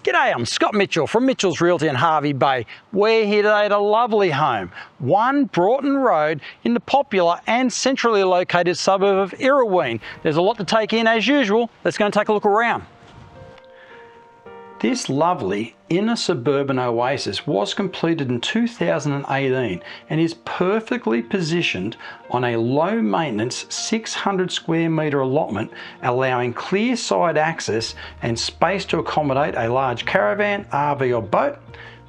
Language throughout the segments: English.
G'day, I'm Scott Mitchell from Mitchell's Realty in Hervey Bay. We're here today at a lovely home, 1 Broughton Road in the popular and centrally located suburb of Urraween. There's a lot to take in as usual. Let's go and take a look around. This lovely inner suburban oasis was completed in 2018 and is perfectly positioned on a low maintenance 600 square metre allotment, allowing clear side access and space to accommodate a large caravan, RV or boat,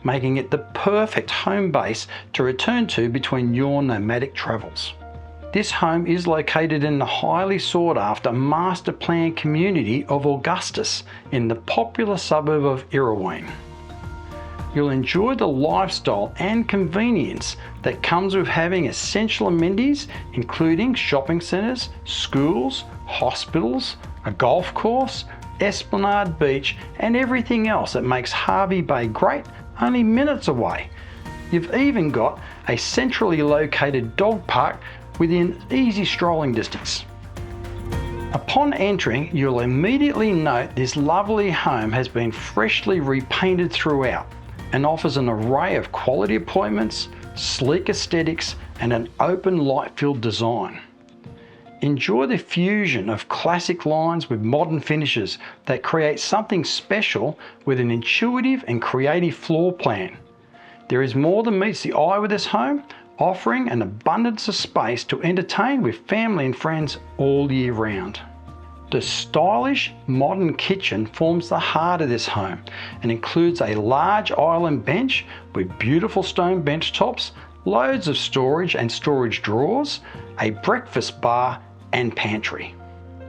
making it the perfect home base to return to between your nomadic travels. This home is located in the highly sought after master plan community of Augustus in the popular suburb of Urraween. You'll enjoy the lifestyle and convenience that comes with having essential amenities including shopping centres, schools, hospitals, a golf course, esplanade beach and everything else that makes Hervey Bay great only minutes away. You've even got a centrally located dog park within easy strolling distance. Upon entering, you'll immediately note this lovely home has been freshly repainted throughout and offers an array of quality appointments, sleek aesthetics and an open light-filled design. Enjoy the fusion of classic lines with modern finishes that create something special with an intuitive and creative floor plan. There is more than meets the eye with this home, offering an abundance of space to entertain with family and friends all year round. The stylish modern kitchen forms the heart of this home and includes a large island bench with beautiful stone bench tops, loads of storage and storage drawers, a breakfast bar and pantry.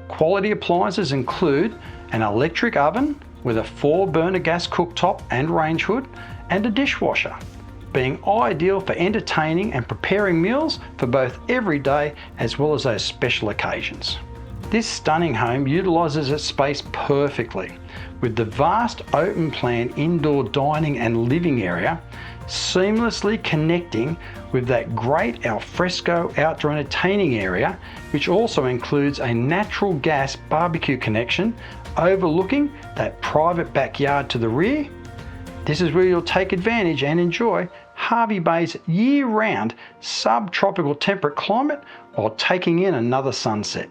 Quality appliances include an electric oven with a 4-burner gas cooktop and range hood and a dishwasher, being ideal for entertaining and preparing meals for both everyday as well as those special occasions. This stunning home utilises its space perfectly, with the vast open plan indoor dining and living area seamlessly connecting with that great alfresco outdoor entertaining area, which also includes a natural gas barbecue connection overlooking that private backyard to the rear. This is where you'll take advantage and enjoy Hervey Bay's year-round subtropical temperate climate while taking in another sunset.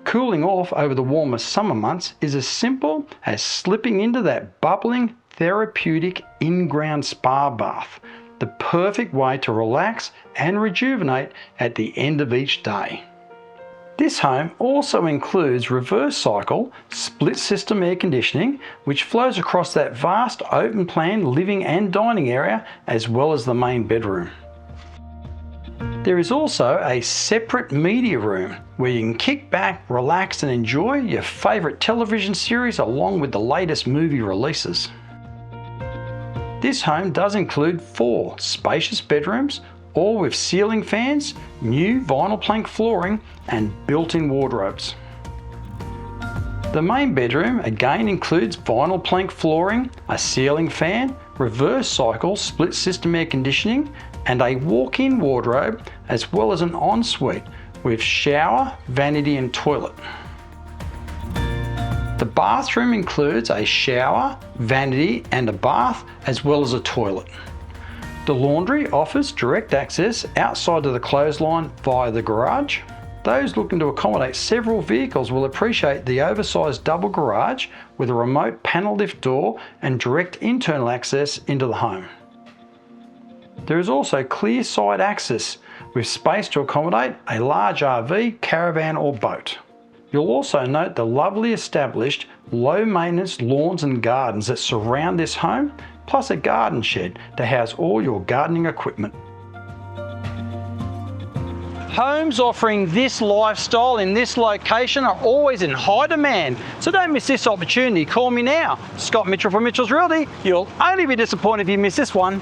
Cooling off over the warmer summer months is as simple as slipping into that bubbling, therapeutic in-ground spa bath, the perfect way to relax and rejuvenate at the end of each day. This home also includes reverse cycle split system air conditioning, which flows across that vast open plan living and dining area as well as the main bedroom. There is also a separate media room where you can kick back, relax and enjoy your favourite television series along with the latest movie releases. This home does include 4 spacious bedrooms, all with ceiling fans, new vinyl plank flooring and built-in wardrobes. The main bedroom again includes vinyl plank flooring, a ceiling fan, reverse cycle split system air conditioning and a walk-in wardrobe as well as an ensuite with shower, vanity and toilet. The bathroom includes a shower, vanity and a bath as well as a toilet. The laundry offers direct access outside of the clothesline via the garage. Those looking to accommodate several vehicles will appreciate the oversized double garage with a remote panel lift door and direct internal access into the home. There is also clear side access with space to accommodate a large RV, caravan or boat. You'll also note the lovely established low maintenance lawns and gardens that surround this home, plus a garden shed to house all your gardening equipment. Homes offering this lifestyle in this location are always in high demand, so don't miss this opportunity. Call me now, Scott Mitchell from Mitchell's Realty. You'll only be disappointed if you miss this one.